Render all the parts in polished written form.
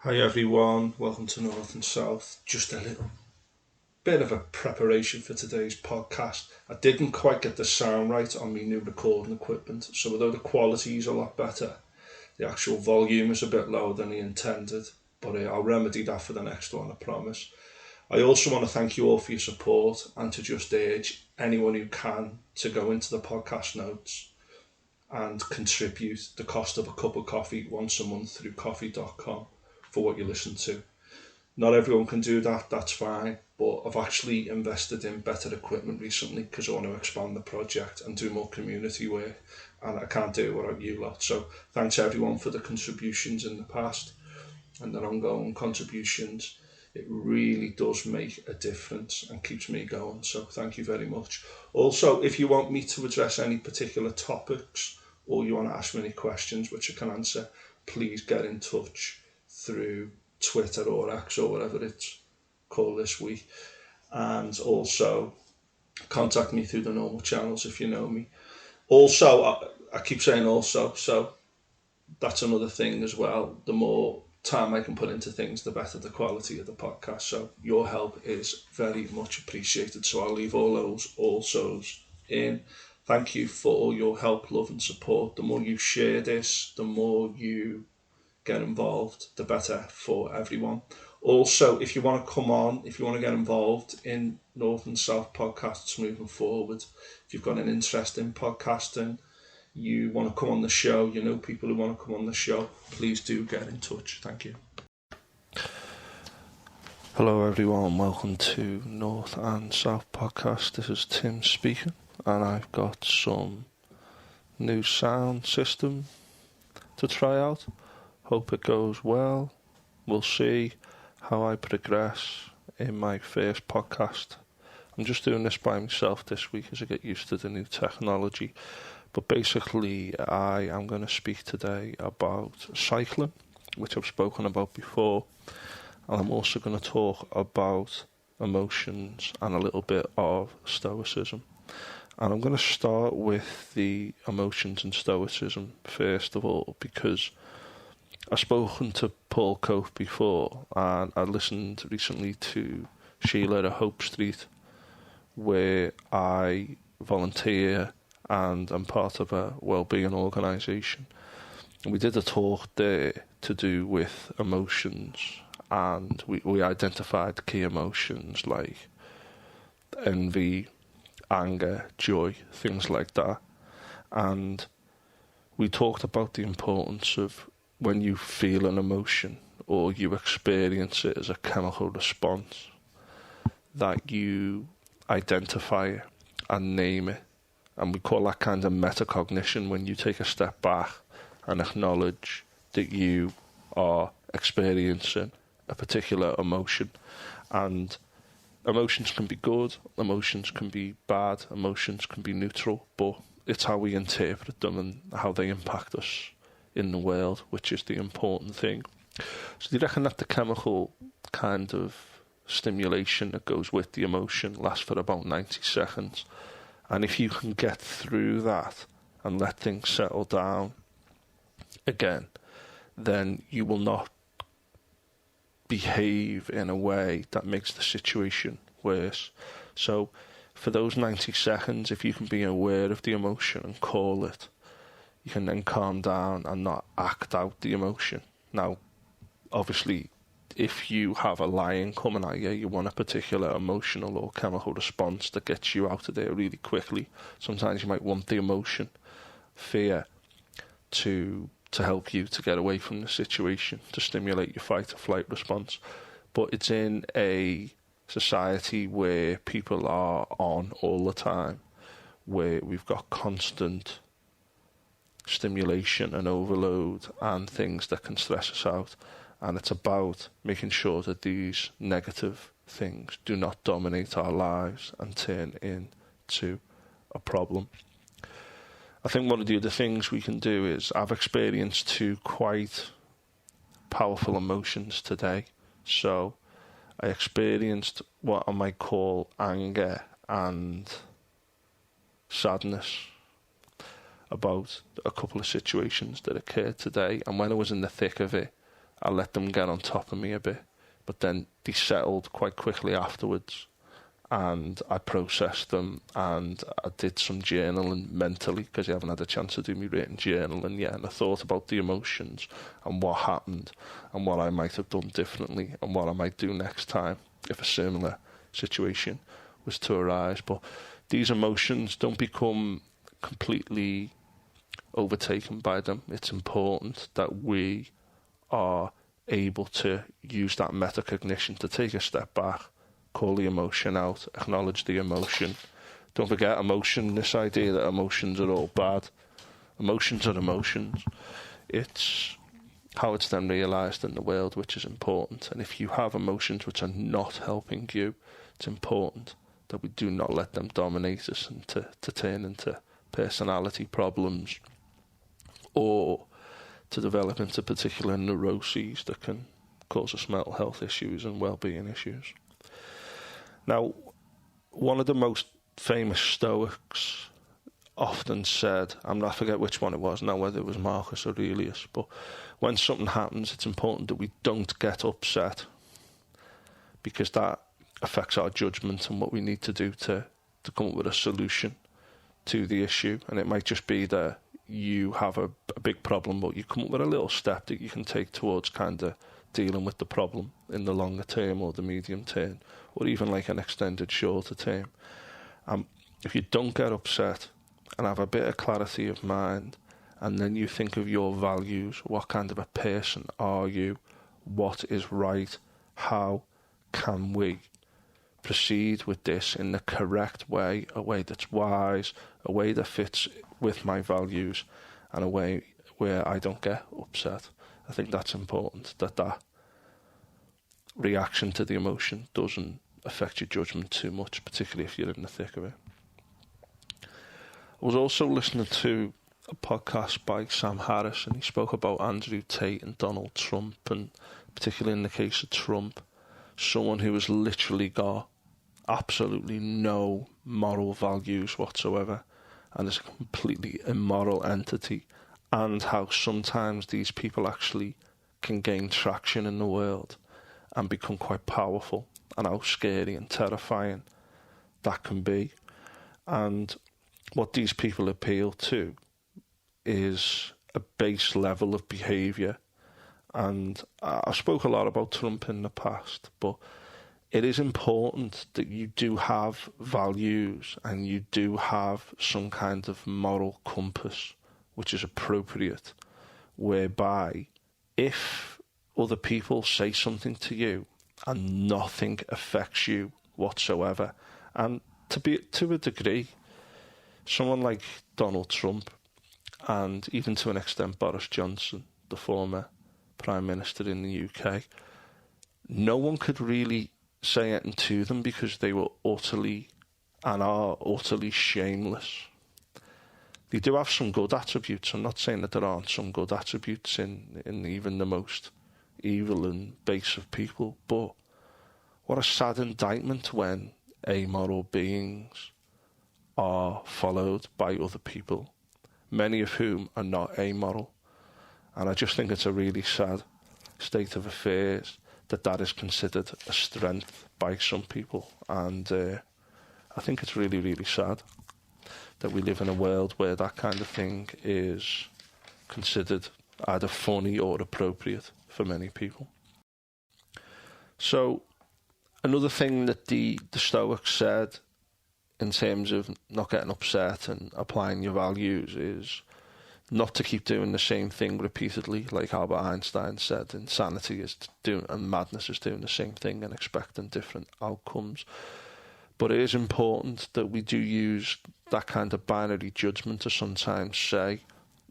Hi everyone, welcome to North and South. Just a little bit of a preparation for today's podcast. I didn't quite get the sound right on my new recording equipment, so although the quality is a lot better, the actual volume is a bit lower than I intended, but I'll remedy that for the next one, I promise. I also want to thank you all for your support and to just urge anyone who can to go into the podcast notes and contribute the cost of a cup of coffee once a month through coffee.com for what you listen to. Not everyone can do that, that's fine, but I've actually invested in better equipment recently because I want to expand the project and do more community work, and I can't do it without you lot. So thanks everyone for the contributions in the past and their ongoing contributions. It really does make a difference and keeps me going, so thank you very much. Also, if you want me to address any particular topics or you want to ask me any questions which I can answer, please get in touch through Twitter or X or whatever it's called this week, and also contact me through the normal channels if you know me. Also, I keep saying also, so that's another thing as well. The more time I can put into things, the better the quality of the podcast. So your help is very much appreciated. So I'll leave all those alsos in. Thank you for all your help, love and support. The more you share this, the more you get involved, the better for everyone. Also, if you want to come on, if you want to get involved in North and South podcasts moving forward, if you've got an interest in podcasting, you want to come on the show, you know people who want to come on the show, please do get in touch. Thank you. Hello everyone, welcome to North and South Podcast. This is Tim speaking, and I've got some new sound system to try out. Hope it goes well. We'll see how I progress in my first podcast. I'm just doing this by myself this week as I get used to the new technology. But basically, I am going to speak today about cycling, which I've spoken about before. And I'm also going to talk about emotions and a little bit of Stoicism. And I'm going to start with the emotions and Stoicism first of all, because I've spoken to Paul Cope before, and I listened recently to Sheila at Hope Street, where I volunteer and I'm part of a Wellbeing organisation. And we did a talk there to do with emotions, and we identified key emotions like envy, anger, joy, things like that. And we talked about the importance of when you feel an emotion or you experience it as a chemical response, that you identify it and name it. And we call that kind of metacognition, when you take a step back and acknowledge that you are experiencing a particular emotion. And emotions can be good, emotions can be bad, emotions can be neutral, but it's how we interpret them and how they impact us in the world, which is the important thing. So do you reckon that the chemical kind of stimulation that goes with the emotion lasts for about 90 seconds? And if you can get through that and let things settle down again, then you will not behave in a way that makes the situation worse. So for those 90 seconds, if you can be aware of the emotion and call it, you can then calm down and not act out the emotion. Now, obviously, if you have a lion coming at you, you want a particular emotional or chemical response that gets you out of there really quickly. Sometimes you might want the emotion, fear, to help you to get away from the situation, to stimulate your fight or flight response. But it's in a society where people are on all the time, where we've got constant stimulation and overload and things that can stress us out. And it's about making sure that these negative things do not dominate our lives and turn into a problem. I think one of the other things we can do is, I've experienced two quite powerful emotions today. So I experienced what I might call anger and sadness about a couple of situations that occurred today. And when I was in the thick of it, I let them get on top of me a bit, but then they settled quite quickly afterwards, and I processed them, and I did some journaling mentally, because I haven't had a chance to do my written journaling yet, and I thought about the emotions and what happened and what I might have done differently and what I might do next time if a similar situation was to arise. But these emotions, don't become completely overtaken by them. It's important that we are able to use that metacognition to take a step back, call the emotion out, acknowledge the emotion. Don't forget emotion, this idea that emotions are all bad. Emotions are emotions. It's how it's then realised in the world which is important. And if you have emotions which are not helping you, it's important that we do not let them dominate us and to turn into personality problems or to develop into particular neuroses that can cause us mental health issues and well-being issues. Now, one of the most famous Stoics often said, I forget which one it was now, whether it was Marcus Aurelius, but when something happens, it's important that we don't get upset, because that affects our judgment and what we need to do to come up with a solution to the issue. And it might just be that you have a big problem, but you come up with a little step that you can take towards kind of dealing with the problem in the longer term or the medium term, or even like an extended shorter term. If you don't get upset and have a bit of clarity of mind, and then you think of your values, what kind of a person are you, what is right, how can we proceed with this in the correct way, a way that's wise, a way that fits with my values, and a way where I don't get upset. I think that's important, that reaction to the emotion doesn't affect your judgment too much, particularly if you're in the thick of it. I was also listening to a podcast by Sam Harris, and he spoke about Andrew Tate and Donald Trump, and particularly in the case of Trump, someone who has literally got absolutely no moral values whatsoever and is a completely immoral entity, and how sometimes these people actually can gain traction in the world and become quite powerful, and how scary and terrifying that can be. And what these people appeal to is a base level of behaviour. And I spoke a lot about Trump in the past, but it is important that you do have values and you do have some kind of moral compass which is appropriate, whereby if other people say something to you and nothing affects you whatsoever, and to a degree, someone like Donald Trump, and even to an extent Boris Johnson, the former Prime Minister in the UK, no one could really say anything to them because they were utterly and are utterly shameless. They do have some good attributes. I'm not saying that there aren't some good attributes in even the most evil and base of people, but what a sad indictment when amoral beings are followed by other people, many of whom are not amoral. And I just think it's a really sad state of affairs that is considered a strength by some people. And I think it's really, really sad that we live in a world where that kind of thing is considered either funny or appropriate for many people. So another thing that the Stoics said in terms of not getting upset and applying your values is not to keep doing the same thing repeatedly. Like Albert Einstein said, insanity is doing and madness is doing the same thing and expecting different outcomes. But it is important that we do use that kind of binary judgment to sometimes say,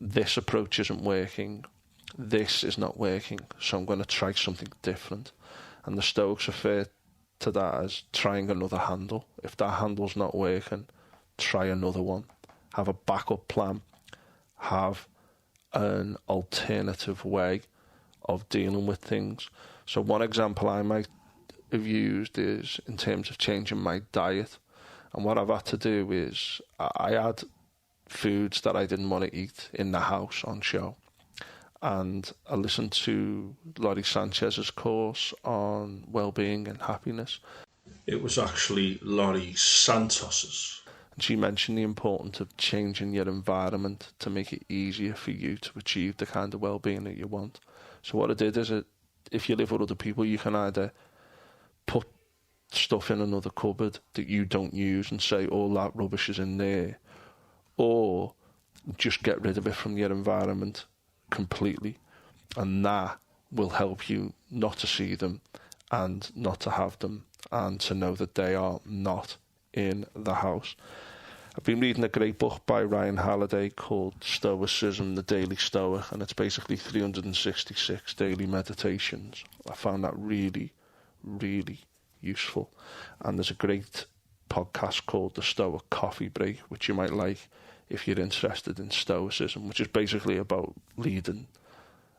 this approach isn't working, this is not working, so I'm going to try something different. And the Stoics refer to that as trying another handle. If that handle's not working, try another one. Have a backup plan. Have an alternative way of dealing with things. So one example I might have used is in terms of changing my diet. And what I've had to do is I had foods that I didn't want to eat in the house on show. and I listened to Laurie Sanchez's course on Wellbeing and happiness. It was actually Laurie Santos's. And she mentioned the importance of changing your environment to make it easier for you to achieve the kind of well-being that you want. So what I did is, if you live with other people, you can either put stuff in another cupboard that you don't use and say all that rubbish is in there, or just get rid of it from your environment completely, and that will help you not to see them and not to have them, and to know that they are not in the house. I've been reading a great book by Ryan Holiday called Stoicism, the Daily Stoic, and it's basically 366 daily meditations. I found that really, really useful. And there's a great podcast called The Stoic Coffee Break, which you might like if you're interested in Stoicism, which is basically about leading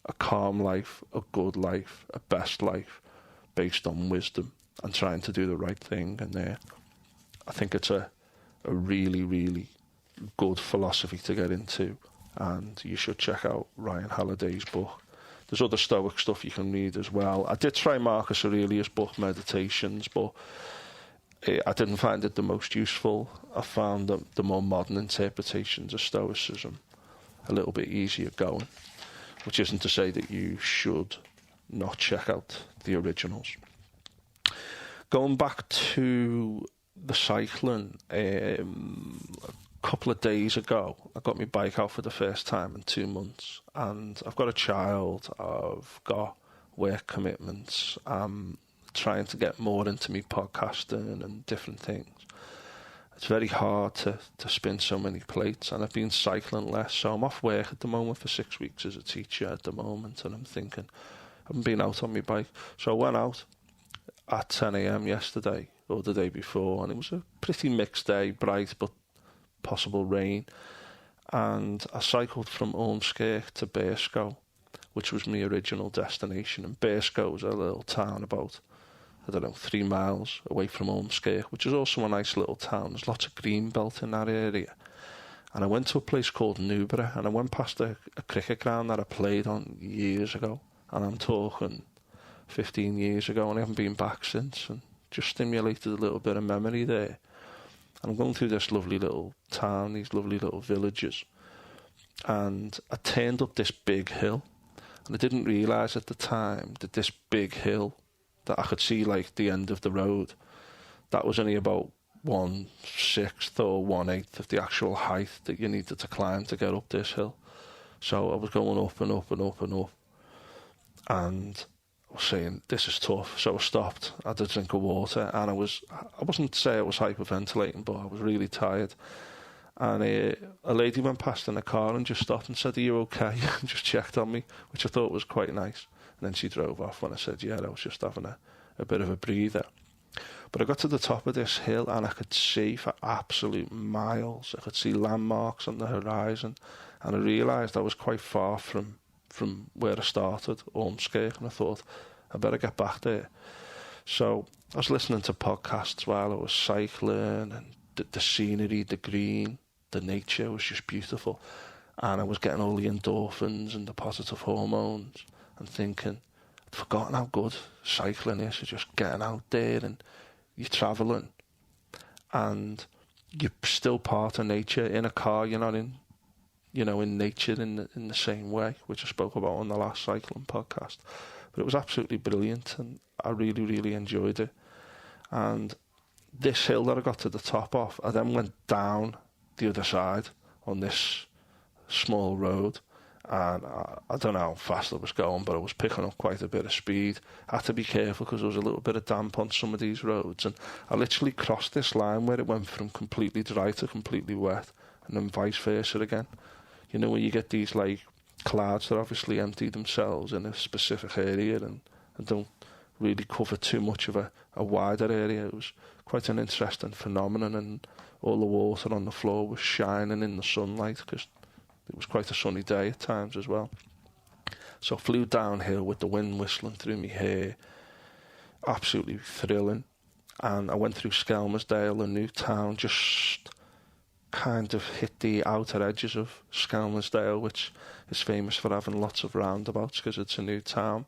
a calm life, a good life, a best life, based on wisdom and trying to do the right thing. And I think it's a really, really good philosophy to get into, and you should check out Ryan Holiday's book. There's other Stoic stuff you can read as well. I did try Marcus Aurelius' book, Meditations, but I didn't find it the most useful. I found the more modern interpretations of Stoicism a little bit easier going, which isn't to say that you should not check out the originals. Going back to the cycling, a couple of days ago, I got my bike out for the first time in 2 months, and I've got a child, I've got work commitments, I'm trying to get more into me podcasting and different things. It's very hard to spin so many plates, and I've been cycling less, so I'm off work at the moment for 6 weeks as a teacher at the moment, and I'm thinking, I haven't been out on my bike. So I went out at 10 a.m. yesterday, or the day before, and it was a pretty mixed day, bright but possible rain, and I cycled from Ormskirk to Bearscow, which was my original destination. And Bearscow is a little town about, 3 miles away from Ormskirk, which is also a nice little town. There's lots of green belt in that area. And I went to a place called Newbury, and I went past a cricket ground that I played on years ago, and I'm talking 15 years ago, and I haven't been back since, and just stimulated a little bit of memory there. And I'm going through this lovely little town, these lovely little villages, and I turned up this big hill, and I didn't realise at the time that this big hill that I could see like the end of the road, that was only about 1/6 or 1/8 of the actual height that you needed to climb to get up this hill. So I was going up and up and up and up, and I was saying, this is tough. So I stopped, I had a drink of water, and I wasn't to say I was hyperventilating, but I was really tired. And a lady went past in a car and just stopped and said, "Are you okay?" and just checked on me, which I thought was quite nice. And then she drove off when I said, yeah, I was just having a bit of a breather. But I got to the top of this hill, and I could see for absolute miles. I could see landmarks on the horizon, and I realised I was quite far from where I started, Ormskirk, and I thought, I better get back there. So I was listening to podcasts while I was cycling, and the scenery, the green, the nature was just beautiful. And I was getting all the endorphins and the positive hormones, and thinking, I'd forgotten how good cycling is. You're just getting out there and you're travelling, and you're still part of nature. In a car, you're not in nature in the same way, which I spoke about on the last cycling podcast. But it was absolutely brilliant, and I really, really enjoyed it. And this hill that I got to the top of, I then went down the other side on this small road, and I don't know how fast I was going, but I was picking up quite a bit of speed. I had to be careful because there was a little bit of damp on some of these roads, and I literally crossed this line where it went from completely dry to completely wet, and then vice versa again. You know, when you get these like clouds that obviously empty themselves in a specific area and don't really cover too much of a wider area. It was quite an interesting phenomenon, and all the water on the floor was shining in the sunlight because it was quite a sunny day at times as well. So I flew downhill with the wind whistling through my hair, absolutely thrilling. And I went through Skelmersdale, a new town, just kind of hit the outer edges of Skelmersdale, which is famous for having lots of roundabouts because it's a new town.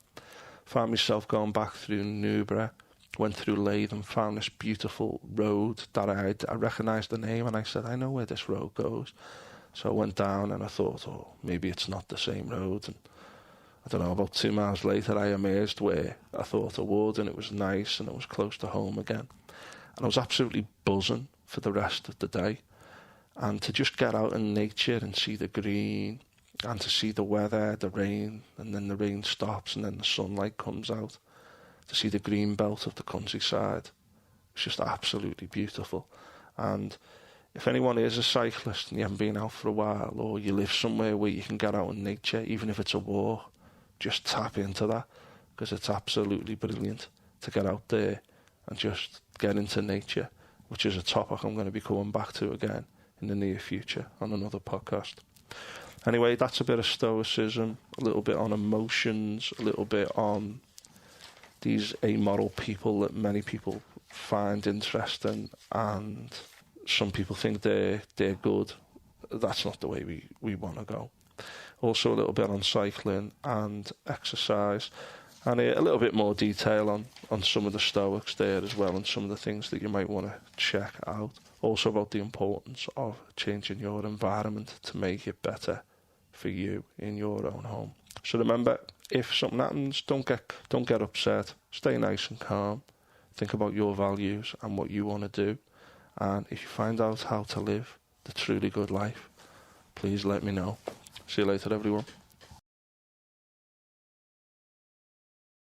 Found myself going back through Newbury, went through Latham, found this beautiful road that I recognised the name, and I said, I know where this road goes. So I went down and I thought, oh, maybe it's not the same road. And I don't know, about 2 miles later I emerged where I thought I would, and it was nice and it was close to home again. And I was absolutely buzzing for the rest of the day. And to just get out in nature and see the green, and to see the weather, the rain, and then the rain stops and then the sunlight comes out, to see the green belt of the countryside, it's just absolutely beautiful. And if anyone is a cyclist and you haven't been out for a while, or you live somewhere where you can get out in nature, even if it's a walk, just tap into that, because it's absolutely brilliant to get out there and just get into nature, which is a topic I'm going to be coming back to again in the near future on another podcast. Anyway, that's a bit of Stoicism, a little bit on emotions, a little bit on these amoral people that many people find interesting, and some people think they're good. That's not the way we want to go. Also a little bit on cycling and exercise, and a little bit more detail on some of the Stoics there as well, and some of the things that you might want to check out. Also about the importance of changing your environment to make it better for you in your own home. So remember, if something happens, don't get upset. Stay nice and calm. Think about your values and what you want to do. And if you find out how to live the truly good life, please let me know. See you later, everyone.